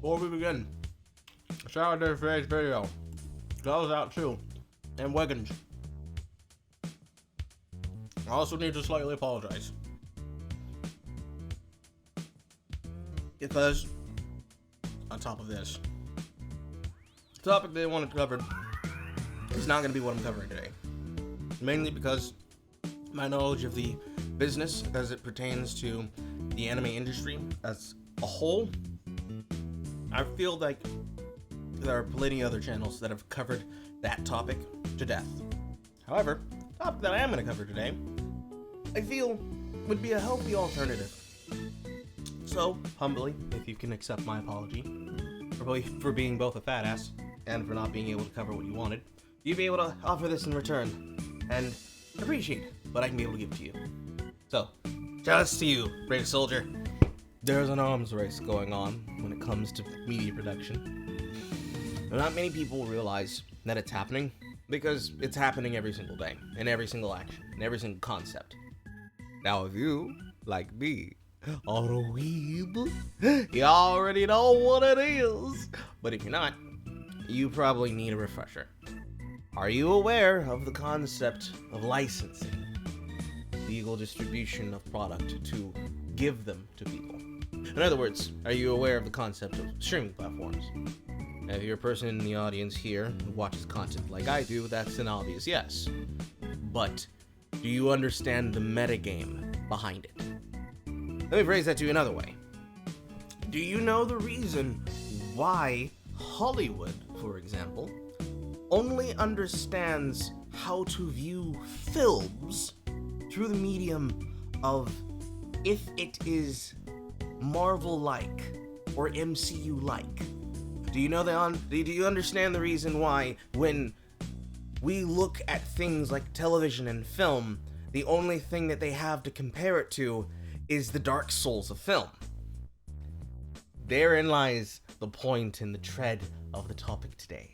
Before we begin, shout out to today's video. Goes out to and Wiggins. I also need to slightly apologize. Because, on top of this, the topic they wanted covered is not going to be what I'm covering today. Mainly because my knowledge of the business as it pertains to the anime industry as a whole, I feel like there are plenty of other channels that have covered that topic to death. However, the topic that I am going to cover today, I feel would be a healthy alternative. So, humbly, if you can accept my apology for being both a fat ass and for not being able to cover what you wanted, you'd be able to offer this in return and appreciate what I can be able to give to you. So, just to you, brave soldier. There's an arms race going on when it comes to media production. Not many people realize that it's happening because it's happening every single day, in every single action, in every single concept. Now, if you, like me, are a weeb, you already know what it is. But if you're not, you probably need a refresher. Are you aware of the concept of licensing? Legal distribution of product to give them to people. In other words, are you aware of the concept of streaming platforms? Now, if you're a person in the audience here who watches content like I do, that's an obvious yes. But do you understand the metagame behind it? Let me phrase that to you another way. Do you know the reason why Hollywood, for example, only understands how to view films through the medium of if it is Marvel-like or MCU-like? Do you know do you understand the reason why when we look at things like television and film, the only thing that they have to compare it to is the Dark Souls of film? Therein lies the point and the tread of the topic today.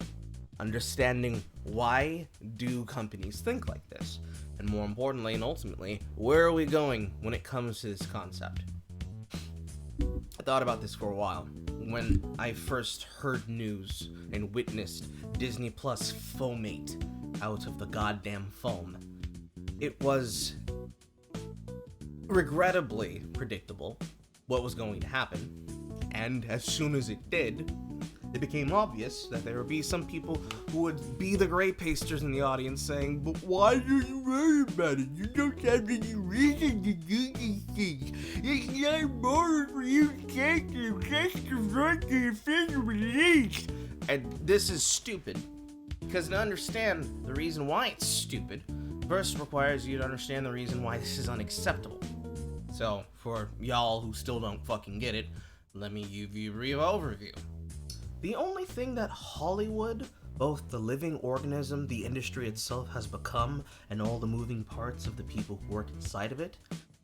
Understanding why do companies think like this? And more importantly and ultimately, where are we going when it comes to this concept? I thought about this for a while. When I first heard news and witnessed Disney Plus foamate out of the goddamn foam, it was regrettably predictable what was going to happen. And as soon as it did, it became obvious that there would be some people who would be the gray pasters in the audience saying, "But why do you worry about it? You don't have any reason to do these things. It's not more for you to take your custom right to your official release." And this is stupid. Because to understand the reason why it's stupid, first requires you to understand the reason why this is unacceptable. So, for y'all who still don't fucking get it, let me give you a brief overview. The only thing that Hollywood, both the living organism, the industry itself has become, and all the moving parts of the people who work inside of it,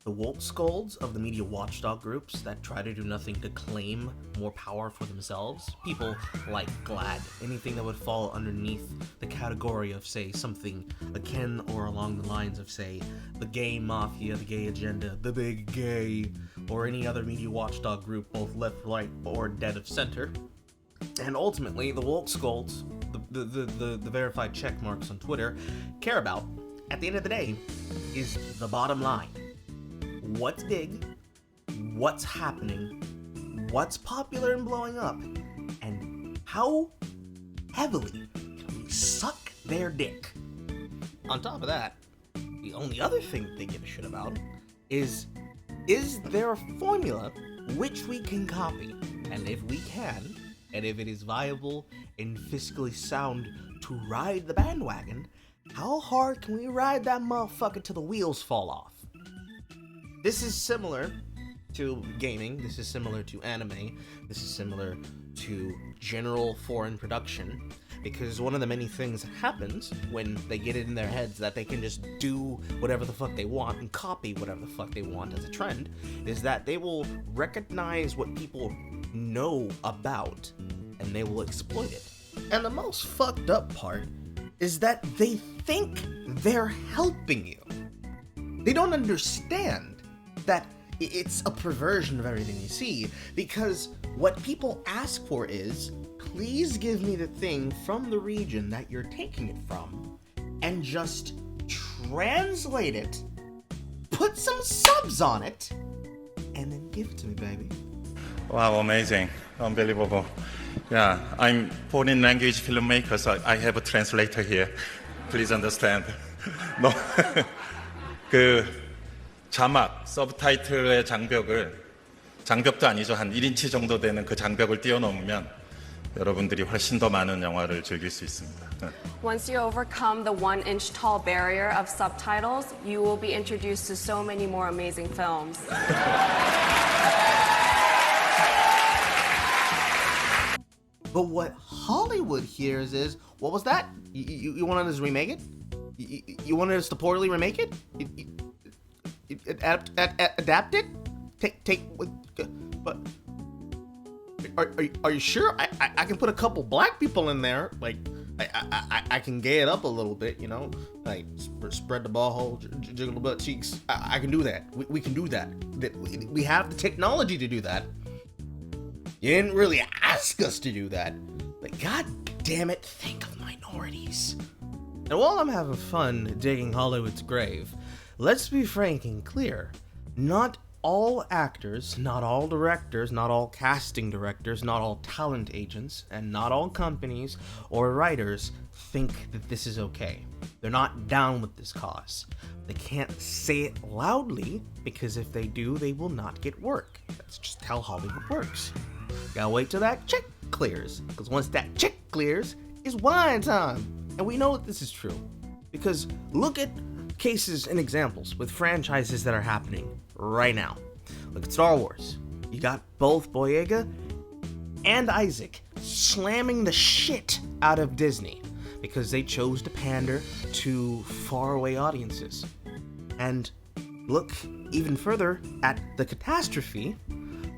the woke scolds of the media watchdog groups that try to do nothing to claim more power for themselves, people like GLAAD, anything that would fall underneath the category of, say, something akin or along the lines of, say, the gay mafia, the gay agenda, the big gay, or any other media watchdog group, both left, right, or dead of center. And ultimately, the woke scolds, the verified check marks on Twitter, care about, at the end of the day, is the bottom line. What's big, what's happening, what's popular and blowing up, and how heavily can we suck their dick. On top of that, the only other thing they give a shit about is there a formula which we can copy? And if we can, and if it is viable and fiscally sound to ride the bandwagon, how hard can we ride that motherfucker till the wheels fall off? This is similar to gaming, this is similar to anime, this is similar to general foreign production, because one of the many things that happens when they get it in their heads that they can just do whatever the fuck they want and copy whatever the fuck they want as a trend, is that they will recognize what people know about and they will exploit it. And the most fucked up part is that they think they're helping you. They don't understand that it's a perversion of everything you see, because what people ask for is, please give me the thing from the region that you're taking it from, and just translate it, put some subs on it, and then give it to me, baby. Wow, amazing. Unbelievable. Yeah, I'm foreign language filmmaker, so I have a translator here. Please understand. No. 그 자막, 서브타이틀의 장벽도 아니죠. 한 1인치 정도 되는 그 장벽을 뛰어넘으면 여러분들이 훨씬 더 많은 영화를 즐길 수 있습니다. Once you overcome the 1-inch tall barrier of subtitles, you will be introduced to so many more amazing films. But what Hollywood hears is, what was that? You wanted us to remake it? You wanted us to poorly remake it? Adapt it? But are you sure? I can put a couple black people in there. Like I can gay it up a little bit, you know, like spread the ball hole, jiggle the butt cheeks. I can do that. We can do that. We have the technology to do that. You didn't really ask us to do that, but god damn it, think of minorities. And while I'm having fun digging Hollywood's grave, let's be frank and clear. Not all actors, not all directors, not all casting directors, not all talent agents, and not all companies or writers think that this is okay. They're not down with this cause. They can't say it loudly, because if they do, they will not get work. That's just how Hollywood works. Gotta wait till that check clears, because once that check clears, it's wine time. And we know that this is true, because look at cases and examples with franchises that are happening right now. Look at Star Wars. You got both Boyega and Isaac slamming the shit out of Disney because they chose to pander to faraway audiences. And look even further at the catastrophe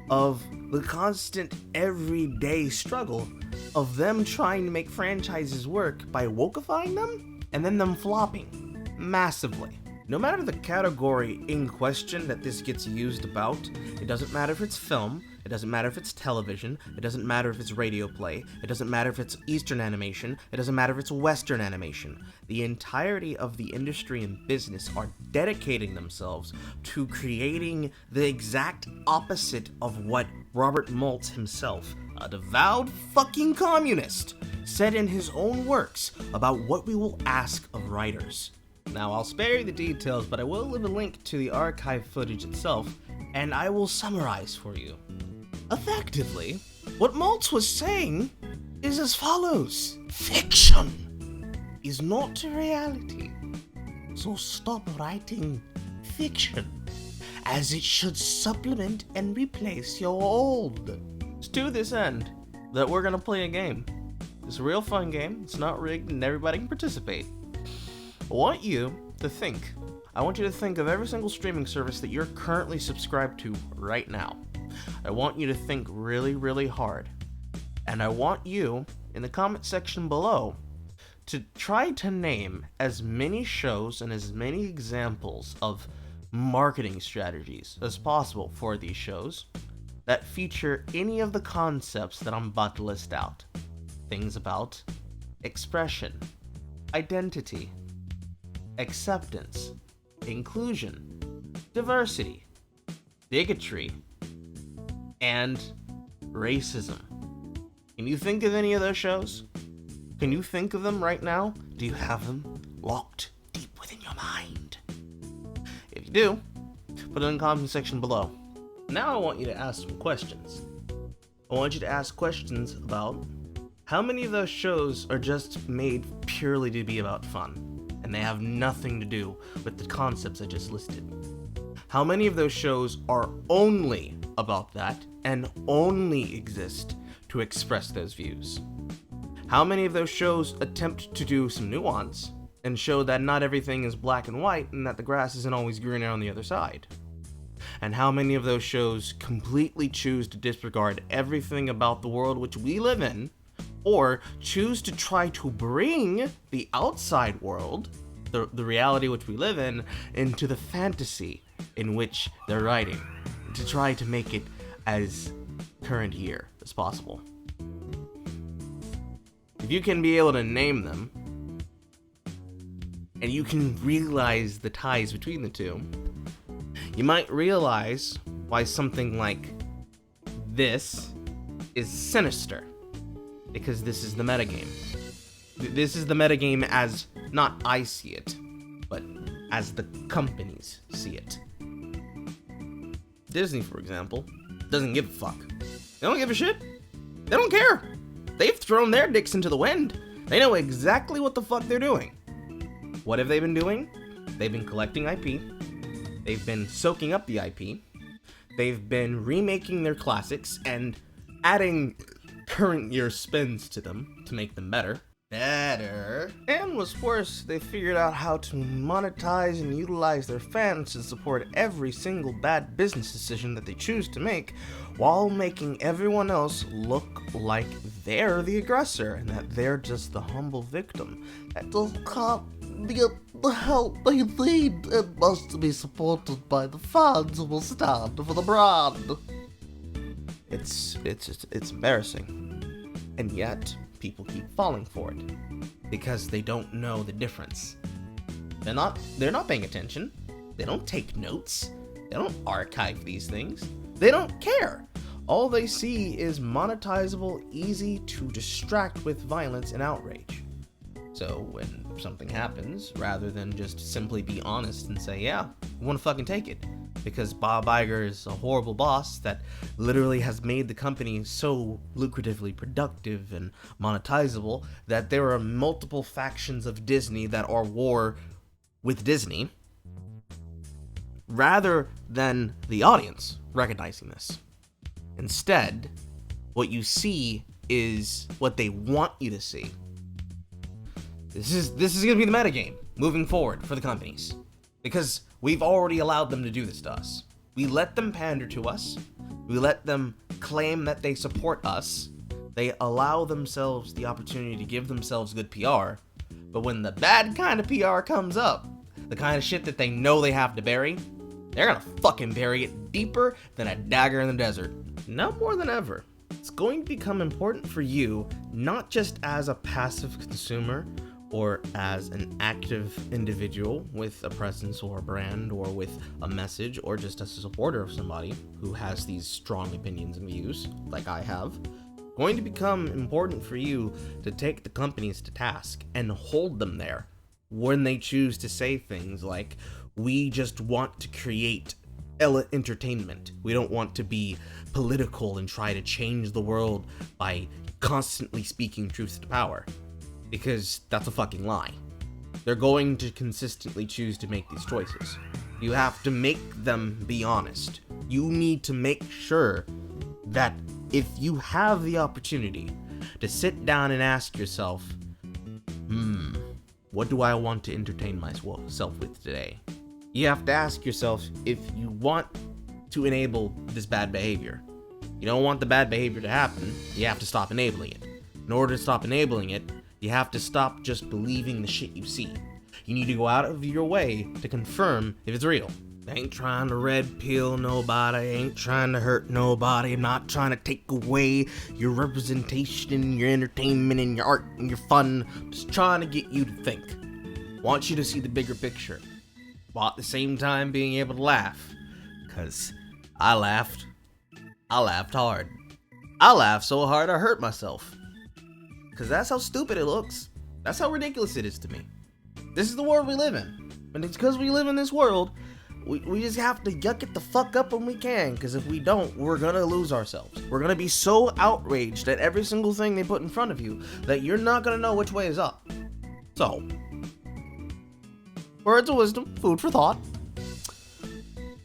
of the constant everyday struggle of them trying to make franchises work by wokeifying them and then them flopping massively. No matter the category in question that this gets used about, it doesn't matter if it's film, it doesn't matter if it's television, it doesn't matter if it's radio play, it doesn't matter if it's Eastern animation, it doesn't matter if it's Western animation. The entirety of the industry and business are dedicating themselves to creating the exact opposite of what Robert Maltz himself, a devout fucking communist, said in his own works about what we will ask of writers. Now, I'll spare you the details, but I will leave a link to the archive footage itself, and I will summarize for you. Effectively, what Maltz was saying is as follows. Fiction is not reality, so stop writing fiction, as it should supplement and replace your old. It's to this end that we're gonna play a game. It's a real fun game, it's not rigged, and everybody can participate. I want you to think. I want you to think of every single streaming service that you're currently subscribed to right now. I want you to think really, really hard. And I want you, in the comment section below, to try to name as many shows and as many examples of marketing strategies as possible for these shows that feature any of the concepts that I'm about to list out. Things about expression, identity, acceptance, inclusion, diversity, bigotry, and racism. Can you think of any of those shows? Can you think of them right now? Do you have them locked deep within your mind? If you do, put it in the comment section below. Now I want you to ask some questions. I want you to ask questions about how many of those shows are just made purely to be about fun, and they have nothing to do with the concepts I just listed. How many of those shows are only about that and only exist to express those views? How many of those shows attempt to do some nuance and show that not everything is black and white and that the grass isn't always greener on the other side? And how many of those shows completely choose to disregard everything about the world which we live in, or choose to try to bring the outside world, the reality which we live in, into the fantasy in which they're writing? to try to make it as current year as possible. If you can be able to name them, and you can realize the ties between the two, you might realize why something like this is sinister. Because this is the metagame. This is the metagame as not I see it, but as the companies see it. Disney, for example, doesn't give a fuck. They don't give a shit. They don't care. They've thrown their dicks into the wind. They know exactly what the fuck they're doing. What have they been doing? They've been collecting IP. They've been soaking up the IP. They've been remaking their classics and adding current year spins to them to make them better. And what's worse, they figured out how to monetize and utilize their fans to support every single bad business decision that they choose to make, while making everyone else look like they're the aggressor and that they're just the humble victim that just can't get the help they need and must be supported by the fans who will stand for the brand. It's embarrassing, and yet people keep falling for it because they don't know the difference. They're not paying attention. They don't take notes. They don't archive these things. They don't care. All they see is monetizable, easy to distract with violence and outrage. So when something happens, rather than just simply be honest and say, yeah, we want to fucking take it, because Bob Iger is a horrible boss that literally has made the company so lucratively productive and monetizable that there are multiple factions of Disney that are war with Disney, rather than the audience recognizing this. Instead, what you see is what they want you to see. This is going to be the metagame moving forward for the companies, because we've already allowed them to do this to us. We let them pander to us. We let them claim that they support us. They allow themselves the opportunity to give themselves good PR. But when the bad kind of PR comes up, the kind of shit that they know they have to bury, they're gonna fucking bury it deeper than a dagger in the desert. Now more than ever, it's going to become important for you, not just as a passive consumer, or as an active individual with a presence or a brand or with a message, or just as a supporter of somebody who has these strong opinions and views, like I have, going to become important for you to take the companies to task and hold them there when they choose to say things like, we just want to create entertainment. We don't want to be political and try to change the world by constantly speaking truth to power. Because that's a fucking lie. They're going to consistently choose to make these choices. You have to make them be honest. You need to make sure that if you have the opportunity to sit down and ask yourself, what do I want to entertain myself with today? You have to ask yourself if you want to enable this bad behavior. You don't want the bad behavior to happen, you have to stop enabling it. In order to stop enabling it, you have to stop just believing the shit you see. You need to go out of your way to confirm if it's real. I ain't trying to red pill nobody, I ain't trying to hurt nobody, I'm not trying to take away your representation, your entertainment, and your art, and your fun. I'm just trying to get you to think. Want you to see the bigger picture, while at the same time being able to laugh. Cause I laughed hard. I laughed so hard I hurt myself. Cause that's how stupid it looks. That's how ridiculous it is to me. This is the world we live in. And it's because we live in this world, we just have to yuck it the fuck up when we can. Cause if we don't, we're gonna lose ourselves. We're gonna be so outraged at every single thing they put in front of you that you're not gonna know which way is up. So, words of wisdom, food for thought.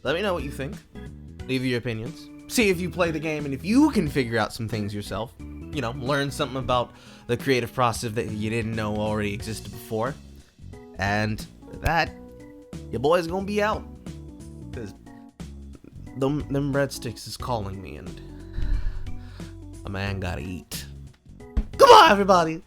Let me know what you think. Leave your opinions. See if you play the game and if you can figure out some things yourself. You know, learn something about the creative process that you didn't know already existed before. And with that, your boy's gonna be out. Because them breadsticks is calling me and a man gotta eat. Come on, everybody!